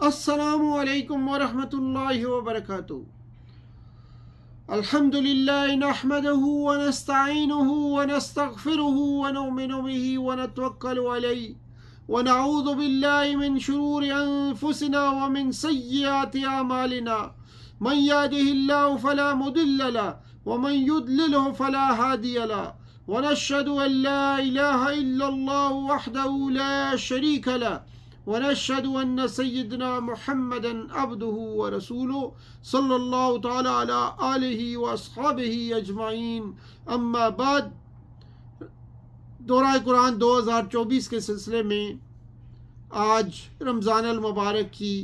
السلام علیکم ورحمۃ اللہ وبرکاتہ۔ الحمد للہ نحمده ونستعینه ونستغفره ونؤمن به ونتوکل علیہ ونعوذ باللہ من شرور انفسنا ومن سیئات اعمالنا من يهده الله فلا مضل له ومن يضلله فلا هادي له ونشهد ان لا اله الا الله وحده لا شريك له ونشهد أن سيدنا محمدا عبده ورسوله صلی اللہ تعالی علی آلہ واصحابہ اجمعین، اما بعد۔ دورہ قرآن 2024 کے سلسلے میں آج رمضان المبارک کی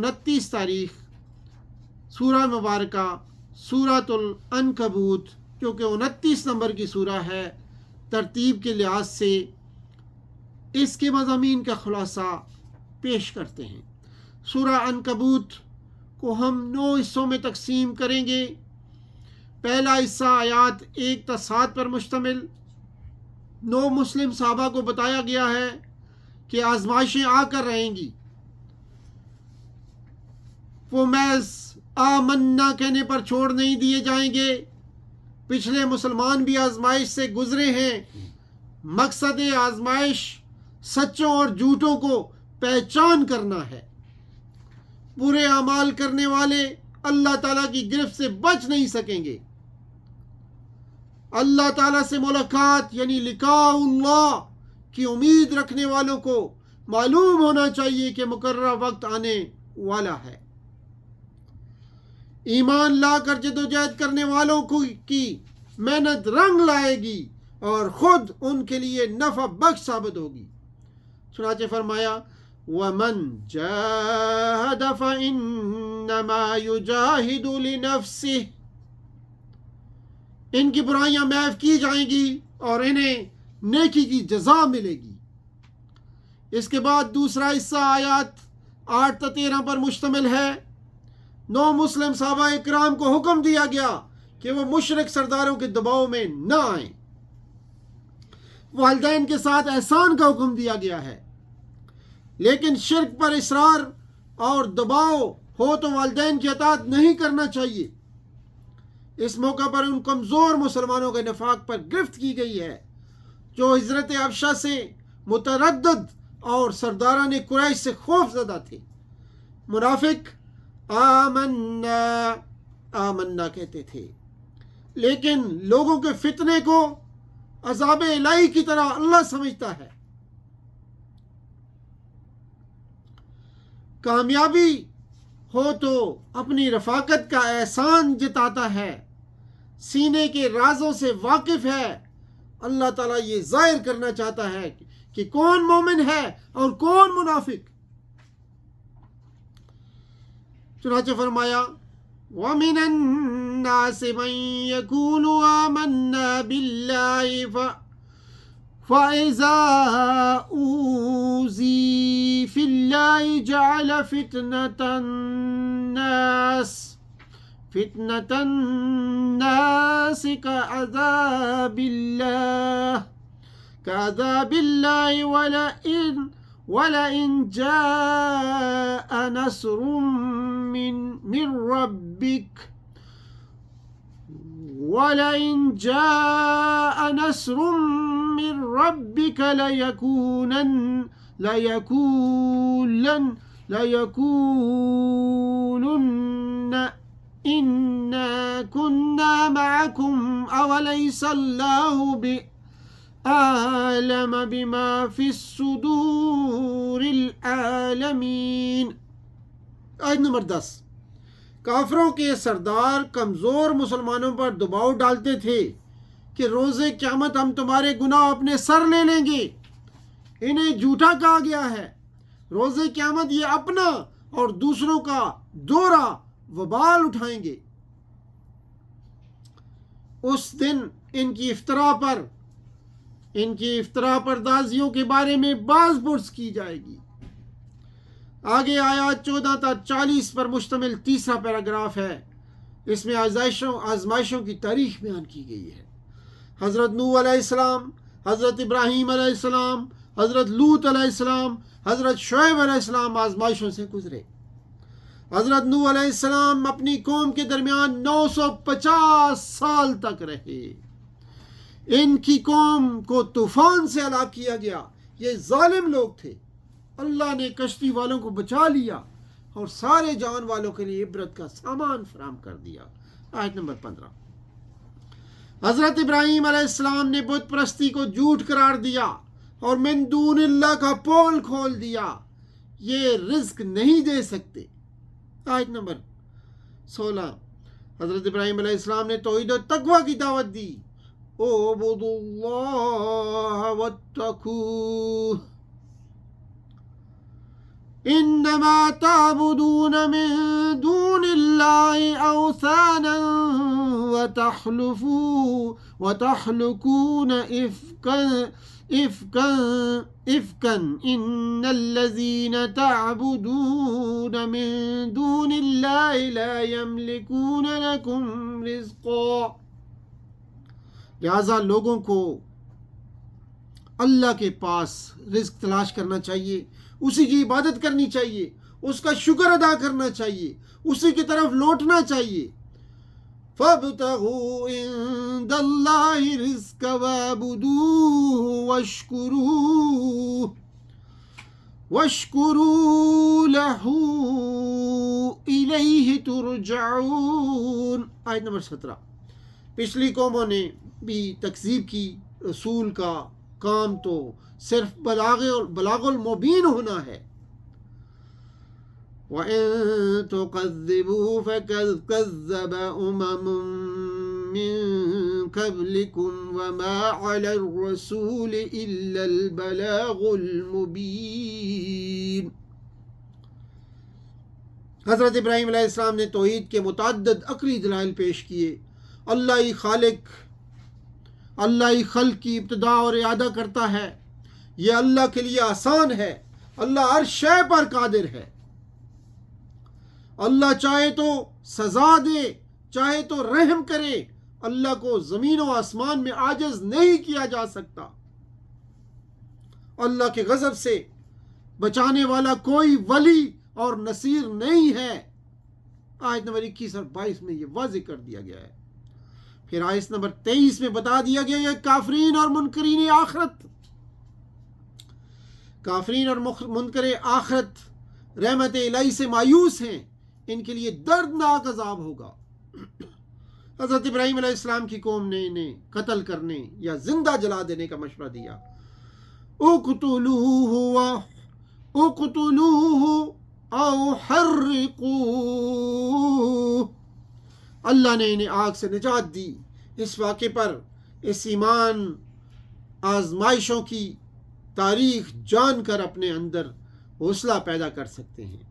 29 تاریخ سورہ مبارکہ سورۃ العنکبوت، جو کہ 29 نمبر کی سورہ ہے، ترتیب کے لحاظ سے اس کے مضامین کا خلاصہ پیش کرتے ہیں۔ سورہ عنکبوت کو ہم 9 حصوں میں تقسیم کریں گے۔ پہلا حصہ آیات 1 تا 7 پر مشتمل۔ 9 مسلم صحابہ کو بتایا گیا ہے کہ آزمائشیں آ کر رہیں گی، وہ محض آمنا کہنے پر چھوڑ نہیں دیے جائیں گے۔ پچھلے مسلمان بھی آزمائش سے گزرے ہیں۔ مقصد آزمائش سچوں اور جھوٹوں کو پہچان کرنا ہے۔ برے اعمال کرنے والے اللہ تعالیٰ کی گرفت سے بچ نہیں سکیں گے۔ اللہ تعالیٰ سے ملاقات یعنی لقاء اللہ کی امید رکھنے والوں کو معلوم ہونا چاہیے کہ مقررہ وقت آنے والا ہے۔ ایمان لا کر جدوجہد کرنے والوں کی محنت رنگ لائے گی اور خود ان کے لیے نفع بخش ثابت ہوگی۔ چنانچہ فرمایا وَمَن جَاهَدَ فَإِنَّمَا يُجَاهِدُ لِنَفْسِهِ، ان کی برائیاں معاف کی جائیں گی اور انہیں نیکی کی جزا ملے گی۔ اس کے بعد دوسرا حصہ آیات 8 تا 13 پر مشتمل ہے۔ 9 مسلم صحابہ اکرام کو حکم دیا گیا کہ وہ مشرک سرداروں کے دباؤ میں نہ آئیں۔ والدین کے ساتھ احسان کا حکم دیا گیا ہے، لیکن شرک پر اصرار اور دباؤ ہو تو والدین کی اطاعت نہیں کرنا چاہیے۔ اس موقع پر ان کمزور مسلمانوں کے نفاق پر گرفت کی گئی ہے جو ہجرت حبشہ سے متردد اور سرداران قریش سے خوف زدہ تھے۔ منافق آمنا آمنا کہتے تھے، لیکن لوگوں کے فتنے کو عذاب الہی کی طرح اللہ سمجھتا ہے۔ کامیابی ہو تو اپنی رفاقت کا احسان جتاتا ہے، سینے کے رازوں سے واقف ہے۔ اللہ تعالیٰ یہ ظاہر کرنا چاہتا ہے کہ کون مومن ہے اور کون منافق۔ چنانچہ فرمایا وَمِنَ النَّاسِ مَن يَقُولُ آمَنَّا بِاللَّهِ فَإِذَا أُوذِيَ فِي اللَّهِ جَعَلَ فِتْنَةَ النَّاسِ كَعَذَابِ اللَّهِ وَلَئِن جَاءَ نَصْرٌ مِّن رَّبِّكَ لَيَقُولُنَّ إِنَّا كُنَّا مَعَكُمْ أَوَلَيْسَ اللَّهُ بِأَعْلَمَ بِمَا فِي الصُّدُورِ الْعَالَمِينَ۔ آیت نمبر 10۔ کافروں کے سردار کمزور مسلمانوں پر دباؤ ڈالتے تھے کہ روز قیامت ہم تمہارے گناہ اپنے سر لے لیں گے۔ انہیں جھوٹا کہا گیا ہے۔ روز قیامت یہ اپنا اور دوسروں کا دوہرا وبال اٹھائیں گے۔ اس دن ان کی افطرا پردازیوں کے بارے میں باز پرس کی جائے گی۔ آگے آیات 14 تا 40 پر مشتمل تیسرا پیراگراف ہے۔ اس میں آزمائشوں کی تاریخ بیان کی گئی ہے۔ حضرت نوح علیہ السلام، حضرت ابراہیم علیہ السلام، حضرت لوط علیہ السلام، حضرت شعیب علیہ السلام آزمائشوں سے گزرے. حضرت نوح علیہ السلام اپنی قوم کے درمیان 950 سال تک رہے. ان کی قوم کو طوفان سے ہلاک کیا گیا. یہ ظالم لوگ تھے. اللہ نے کشتی والوں کو بچا لیا اور سارے جان والوں کے لیے عبرت کا سامان فراہم کر دیا. آیت نمبر 15. حضرت ابراہیم علیہ السلام نے بت پرستی کو جھوٹ قرار دیا اور من دون اللہ کا پول کھول دیا. یہ رزق نہیں دے سکتے. آیت نمبر 16. حضرت ابراہیم علیہ السلام نے توحید و تقوی کی دعوت دی. اعبدوا اللہ واتقوہ انما تعبدون من دون اللہ اوثانا وتخلقون افکا ان الذین تعبدون من دون اللہ لا یملکون لکم رزقا. لہذا لوگوں کو اللہ کے پاس رزق تلاش کرنا چاہیے، اسی کی عبادت کرنی چاہیے، اس کا شکر ادا کرنا چاہیے، اسی کی طرف لوٹنا چاہیے. فَابْتَغُوا عِندَ اللَّهِ الرِّزْقَ وَاعْبُدُوهُ وَاشْكُرُوا لَهُ إِلَيْهِ تُرْجَعُونَ. آیت نمبر 17. پچھلی قوموں نے بھی تکذیب کی. رسول کا کام تو صرف بلاغ المبین ہونا ہے. وَإِن تُكَذِّبُوا فَقَدْ كَذَّبَ مِن قَبْلِكُمْ وَمَا عَلَى الرَّسُولِ إِلَّا الْبَلَاغُ الْمُبِينُ. حضرت ابراہیم علیہ السلام نے توحید کے متعدد عقلی دلائل پیش کیے. اللہ ہی خالق، اللہ ہی خلق کی ابتدا اور اعادہ کرتا ہے. یہ اللہ کے لیے آسان ہے. اللہ ہر شے پر قادر ہے. اللہ چاہے تو سزا دے، چاہے تو رحم کرے. اللہ کو زمین و آسمان میں عاجز نہیں کیا جا سکتا. اللہ کے غضب سے بچانے والا کوئی ولی اور نصیر نہیں ہے. آیت نمبر 21 اور 22 میں یہ واضح کر دیا گیا ہے. پھر آیت نمبر 23 میں بتا دیا گیا یہ کافرین اور منکرین آخرت، کافرین اور منکر آخرت رحمت الہی سے مایوس ہیں. ان کے لیے دردناک عذاب ہوگا. حضرت ابراہیم علیہ السلام کی قوم نے انہیں قتل کرنے یا زندہ جلا دینے کا مشورہ دیا. اقتلوہ او حرقوہ. اللہ نے انہیں آگ سے نجات دی. اس واقعے پر اس ایمان آزمائشوں کی تاریخ جان کر اپنے اندر حوصلہ پیدا کر سکتے ہیں.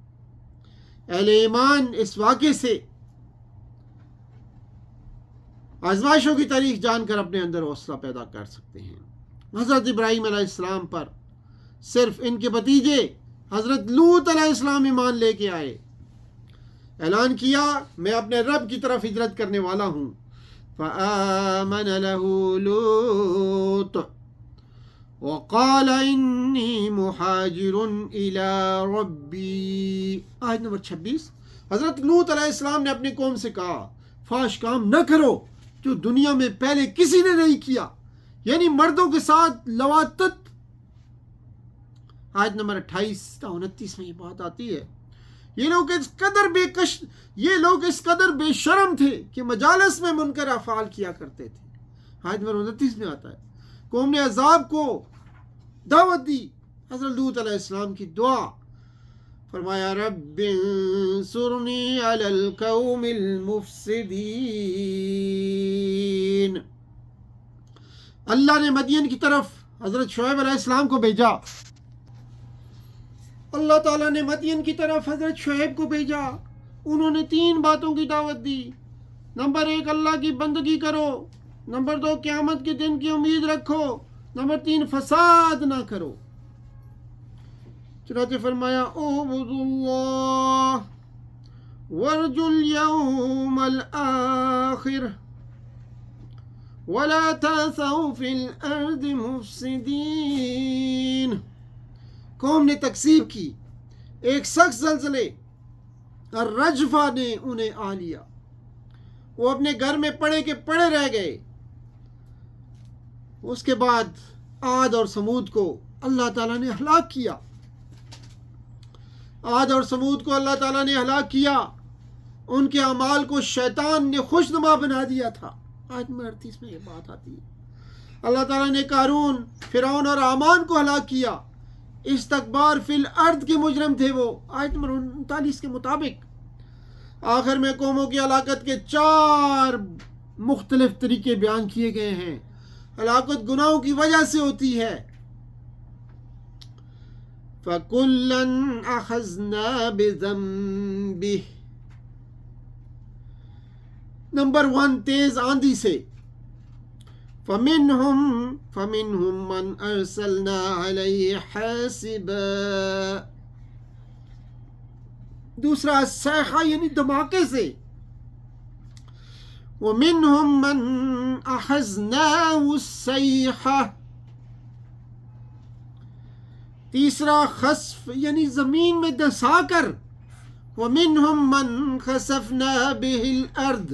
اہل ایمان اس واقعے سے آزمائشوں کی تاریخ جان کر اپنے اندر حوصلہ پیدا کر سکتے ہیں. حضرت ابراہیم علیہ السلام پر صرف ان کے بھتیجے حضرت لوط علیہ السلام ایمان لے کے آئے. اعلان کیا میں اپنے رب کی طرف ہجرت کرنے والا ہوں. فآمن له لوط وقال انی مہاجر الی ربی. آیت نمبر 26. حضرت لوط علیہ السلام نے اپنی قوم سے کہا فحش کام نہ کرو جو دنیا میں پہلے کسی نے نہیں کیا، یعنی مردوں کے ساتھ لواطت. آیت نمبر 28 تا 29 میں یہ بات آتی ہے. یہ لوگ اس قدر بے شرم تھے کہ مجالس میں منکر افعال کیا کرتے تھے. آیت نمبر 29 میں آتا ہے قوم نے عذاب کو دعوت دی. حضرت لوط علیہ السلام کی دعا، فرمایا رب انصرنی علی القوم المفسدین. اللہ نے مدین کی طرف حضرت شعیب علیہ السلام کو بھیجا. اللہ تعالیٰ نے مدین کی طرف حضرت شعیب کو بھیجا. انہوں نے 3 باتوں کی دعوت دی. نمبر 1 اللہ کی بندگی کرو. نمبر 2 قیامت کے دن کی امید رکھو. نمبر 3 فساد نہ کرو. چنانچہ فرمایا اعبدوا اللہ وارجوا الیوم الآخر ولا تعثوا فی الارض مفسدین. قوم نے تکذیب کی، ایک سخت زلزلے الرجفہ نے انہیں آ لیا، وہ اپنے گھر میں پڑے کے پڑے رہ گئے۔ اس کے بعد عاد اور سمود کو اللہ تعالیٰ نے ہلاک کیا، عاد اور سمود کو اللہ تعالیٰ نے ہلاک کیا، ان کے اعمال کو شیطان نے خوشنما بنا دیا تھا۔ آیت نمبر 38 میں یہ بات آتی ہے۔ اللہ تعالیٰ نے قارون، فرعون اور حامان کو ہلاک کیا، استکبار فی الارض کے مجرم تھے وہ، آیت نمبر 39 کے مطابق۔ آخر میں قوموں کی ہلاکت کے 4 مختلف طریقے بیان کیے گئے ہیں۔ ہلاکت گناہوں کی وجہ سے ہوتی ہے۔ فَكُلًّا أَخَذْنَا بِذَنبِهِ، نمبر 1 تیز آندھی سے، فَمِنْهُمْ مَنْ أَرْسَلْنَا عَلَيْهِ حَاسِبًا، دوسرا صیحہ یعنی دھماکے سے، وَمِنْهُمْ مَنْ أَخَذْنَاهُ الصَّيْحَةُ، تیسرا خسف یعنی زمین میں دھسا کر، وَمِنْهُمْ مَنْ خَسَفْنَا بِهِ الْأَرْضِ،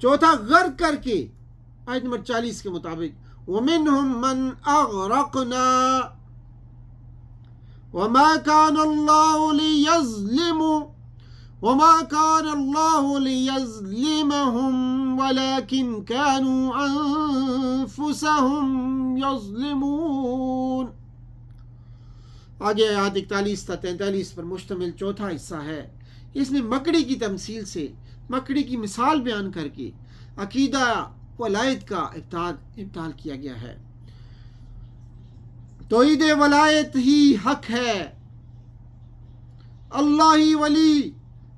چوتھا غرق کر کے، آیت نمبر 40 کے مطابق، وَمِنْهُمْ مَنْ أَغْرَقْنَا وَمَا كَانَ اللَّهُ لِيَظْلِمَهُمْ وَلَكِنْ كَانُوا أَنفُسَهُمْ يَظْلِمُونَ۔ آگے آیات 41 تا 43 پر مشتمل چوتھا حصہ ہے۔ اس میں مکڑی کی تمثیل سے، مکڑی کی مثال بیان کر کے عقیدہ ولایت کا ابطال کیا گیا ہے۔ توحید ولایت ہی حق ہے، اللہ ہی ولی،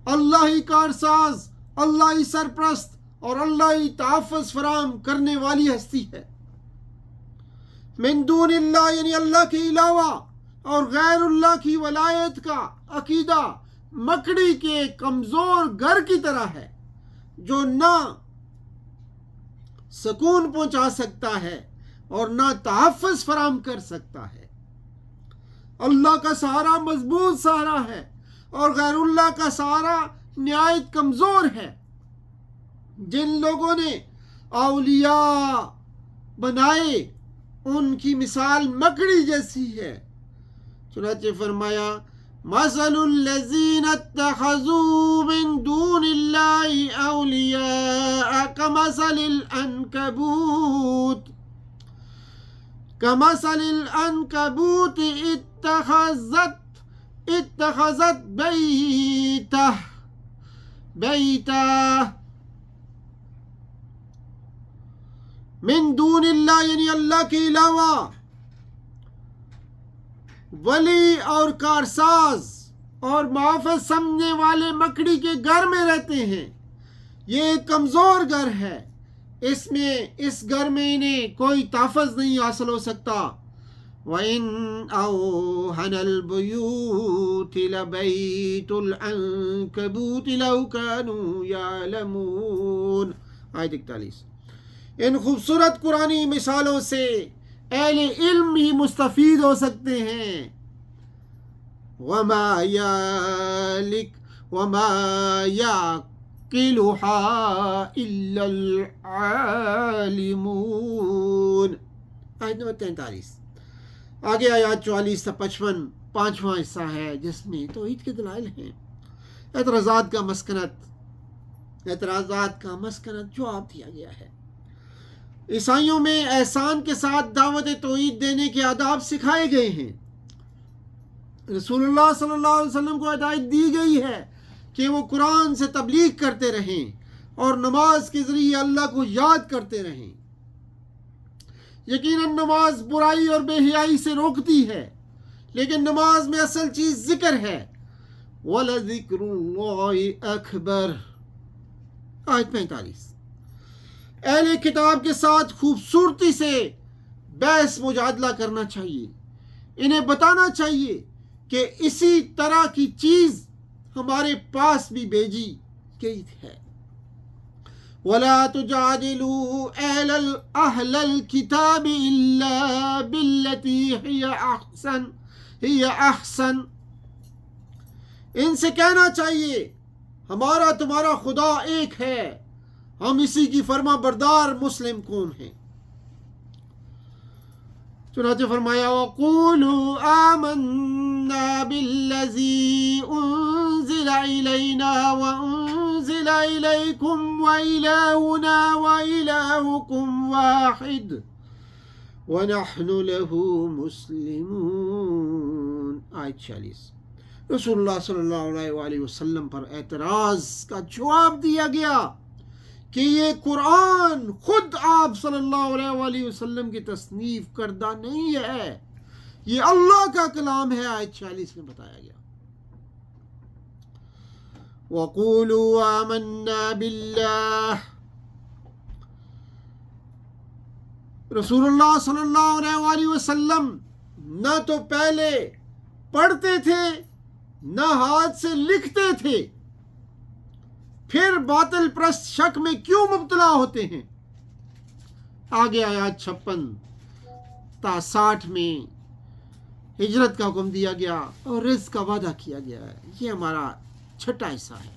اللہ ہی کارساز، اللہ ہی سرپرست اور اللہ ہی تحفظ فراہم کرنے والی ہستی ہے۔ من دون اللہ یعنی اللہ کے علاوہ اور غیر اللہ کی ولایت کا عقیدہ مکڑی کے کمزور گھر کی طرح ہے، جو نہ سکون پہنچا سکتا ہے اور نہ تحفظ فراہم کر سکتا ہے۔ اللہ کا سہارا مضبوط سہارا ہے اور غیر اللہ کا سہارا نہایت کمزور ہے۔ جن لوگوں نے اولیاء بنائے ان کی مثال مکڑی جیسی ہے۔ چنانچہ فرمایا مثل الذین اتخذوا من دون اللہ اولیاء كمثل العنكبوت اتخذت بیتا من دون اللہ یعنی اللہ کے علاوہ ولی اور کارساز اور محافظ سمجھنے والے مکڑی کے گھر میں رہتے ہیں۔ یہ ایک کمزور گھر ہے، اس گھر میں انہیں کوئی تحفظ نہیں حاصل ہو سکتا۔ وَإِنْ أَوْهَنَ الْبُيُوتِ لَبَيْتُ الْعَنكَبُوتِ لَوْ كَانُوا يَعْلَمُونَ، آیت 41۔ ان خوبصورت قرآنی مثالوں سے اہل علم ہی مستفید ہو سکتے ہیں۔ وَمَا يَعْقِلُهَا إِلَّا الْعَالِمُونَ، آیت نمبر 43۔ آگے آیات 44 تا 55 پانچواں حصہ ہے، جس میں توحید کے دلائل ہیں۔ اعتراضات کا مسکنت جواب دیا گیا ہے۔ عیسائیوں میں احسان کے ساتھ دعوت توحید دینے کے آداب سکھائے گئے ہیں۔ رسول اللہ صلی اللہ علیہ وسلم کو ہدایت دی گئی ہے کہ وہ قرآن سے تبلیغ کرتے رہیں اور نماز کے ذریعے اللہ کو یاد کرتے رہیں۔ یقیناً نماز برائی اور بے حیائی سے روکتی ہے، لیکن نماز میں اصل چیز ذکر ہے۔ وَلَذِكْرُ اللَّهِ أَكْبَرُ، آیت 45۔ اہل کتاب کے ساتھ خوبصورتی سے بحث مجادلہ کرنا چاہیے، انہیں بتانا چاہیے کہ اسی طرح کی چیز ہمارے پاس بھی بھیجی گئی ہے۔ ولا تجادلوا أهل الكتاب إلا بالتي هي أحسن. ان سے کہنا چاہیے ہمارا تمہارا خدا ایک ہے، ہم اسی کی فرما بردار مسلم قوم ہیں۔ چنانچہ فرمایا وَقُولُوا آمَنَّا بِالَّذِي أُنزِلَ إِلَيْنَا وَأُنزِلَ إِلَيْكُمْ وَإِلَٰهُنَا وَإِلَٰهُكُمْ وَاحِدٌ وَنَحْنُ لَهُ مُسْلِمُونَ۔ آیت 46۔ رسول اللہ صلی اللہ علیہ وآلہ وسلم پر اعتراض کا جواب دیا گیا کہ یہ قرآن خود آپ صلی اللہ علیہ وآلہ وسلم کی تصنیف کردہ نہیں ہے، یہ اللہ کا کلام ہے۔ آیت 46 میں بتایا گیا وَقُولُوا آمَنَّا بِاللَّهِ۔ رسول اللہ صلی اللہ علیہ وآلہ وسلم نہ تو پہلے پڑھتے تھے نہ ہاتھ سے لکھتے تھے، پھر باطل پرست شک میں کیوں مبتلا ہوتے ہیں؟ آگے آیات 56 تا 60 میں ہجرت کا حکم دیا گیا اور رزق کا وعدہ کیا گیا ہے۔ یہ ہمارا چھٹا حصہ ہے۔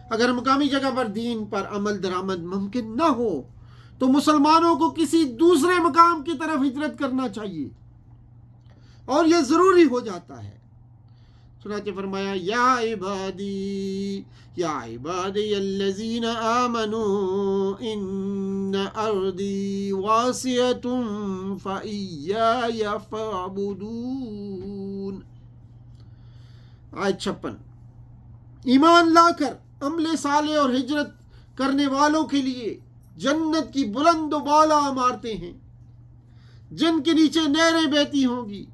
اگر مقامی جگہ پر دین پر عمل درآمد ممکن نہ ہو تو مسلمانوں کو کسی دوسرے مقام کی طرف ہجرت کرنا چاہیے، اور یہ ضروری ہو جاتا ہے۔ چنانچہ فرمایا یا عبادی الذین آمنوا ان ارضی واسعۃ فإیای فاعبدون۔ آیت 56۔ ایمان لا کر عمل صالح اور ہجرت کرنے والوں کے لیے جنت کی بلند و بالا عمارتیں ہیں جن کے نیچے نہریں بہتی ہوں گی۔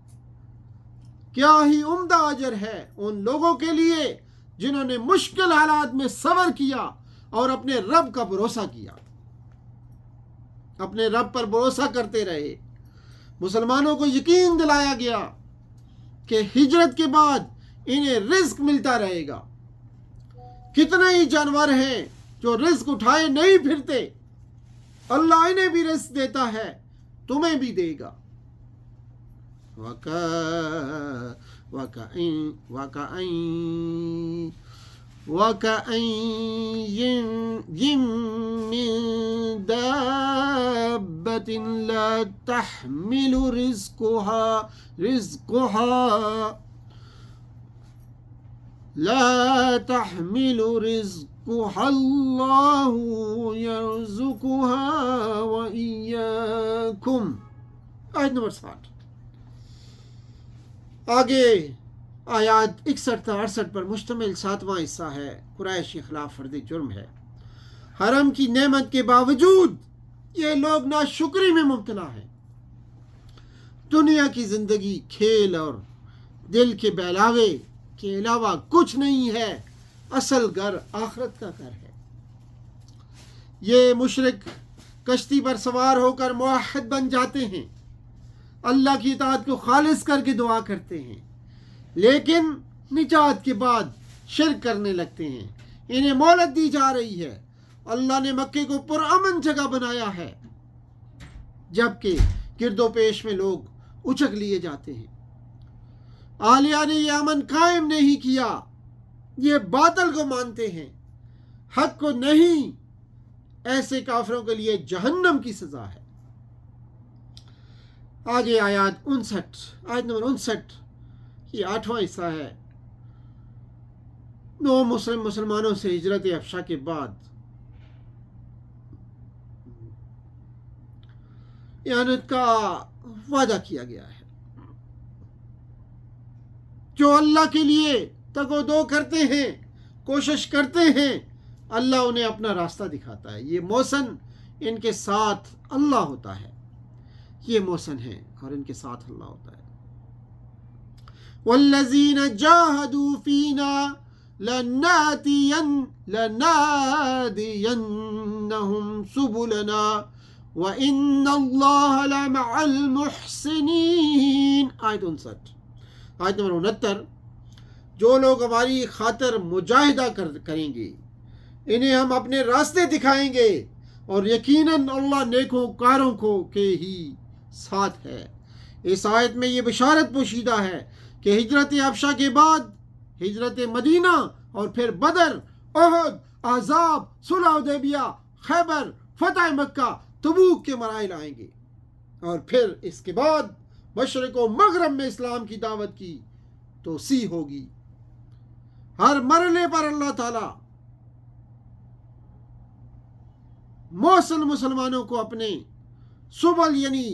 کیا ہی عمدہ اجر ہے ان لوگوں کے لیے جنہوں نے مشکل حالات میں صبر کیا اور اپنے رب کا بھروسہ کیا، اپنے رب پر بھروسہ کرتے رہے۔ مسلمانوں کو یقین دلایا گیا کہ ہجرت کے بعد انہیں رزق ملتا رہے گا۔ کتنے ہی جانور ہیں جو رزق اٹھائے نہیں پھرتے، اللہ انہیں بھی رزق دیتا ہے، تمہیں بھی دے گا۔ وَكَأَيٍّ مِّن دَابَّةٍ لا تحمل رزقها اللہ يرزقها وإياكم۔ آیت نمبر 60۔ آگے آیات 61 تا 68 پر مشتمل 7واں حصہ ہے۔ قریش کے خلاف فرد جرم ہے۔ حرم کی نعمت کے باوجود یہ لوگ ناشکری میں مبتلا ہیں۔ دنیا کی زندگی کھیل اور دل کے بہلاوے کے علاوہ کچھ نہیں ہے، اصل گھر آخرت کا گھر ہے۔ یہ مشرک کشتی پر سوار ہو کر موحد بن جاتے ہیں، اللہ کی اطاعت کو خالص کر کے دعا کرتے ہیں، لیکن نجات کے بعد شرک کرنے لگتے ہیں۔ انہیں مہلت دی جا رہی ہے۔ اللہ نے مکے کو پرامن جگہ بنایا ہے، جبکہ گرد و پیش میں لوگ اچک لیے جاتے ہیں۔ اہلیہ نے یہ امن قائم نہیں کیا، یہ باطل کو مانتے ہیں، حق کو نہیں۔ ایسے کافروں کے لیے جہنم کی سزا ہے۔ آگے آیت نمبر 59، یہ 8واں حصہ ہے۔ نو مسلمانوں سے ہجرت افشا کے بعد اعانت کا وعدہ کیا گیا ہے۔ جو اللہ کے لیے تگ و دو کرتے ہیں، کوشش کرتے ہیں، اللہ انہیں اپنا راستہ دکھاتا ہے۔ یہ محسن ان کے ساتھ اللہ ہوتا ہے، یہ محسن ہیں اور ان کے ساتھ اللہ ہوتا ہے۔ وَالَّذِينَ جَاهَدُوا فِينَا لَنَهْدِيَنَّهُمْ سُبُلَنَا وَإِنَّ اللَّهَ لَمَعَ الْمُحْسِنِينَ۔ آیت 59۔ نمبر 69، جو لوگ ہماری خاطر مجاہدہ کریں گے انہیں ہم اپنے راستے دکھائیں گے، اور یقیناً اللہ نیکوکاروں کو کے ہی ساتھ ہے۔ اس آیت میں یہ بشارت پوشیدہ ہے کہ ہجرت حبشہ کے بعد ہجرت مدینہ اور پھر بدر، احد، احزاب، صلح حدیبیہ، خیبر، فتح مکہ، تبوک کے مراحل آئیں گے، اور پھر اس کے بعد مشرق و مغرب میں اسلام کی دعوت کی توسیع ہوگی۔ ہر مرحلے پر اللہ تعالیٰ موصل مسلمانوں کو اپنے سبل یعنی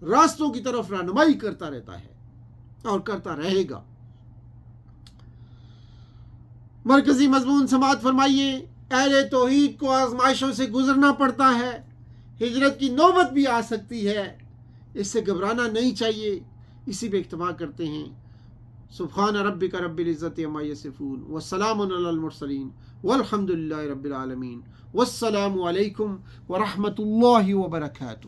راستوں کی طرف رہنمائی کرتا رہتا ہے اور کرتا رہے گا۔ مرکزی مضمون سماعت فرمائیے، اہل توحید کو آزمائشوں سے گزرنا پڑتا ہے، ہجرت کی نوبت بھی آ سکتی ہے، اس سے گھبرانا نہیں چاہیے۔ اسی پہ اکتفا کرتے ہیں۔ سبحان ربک رب العزت عما یصفون والسلام علی المرسلین والحمد للہ رب العالمین، والسلام علیکم ورحمۃ اللہ وبرکاتہ۔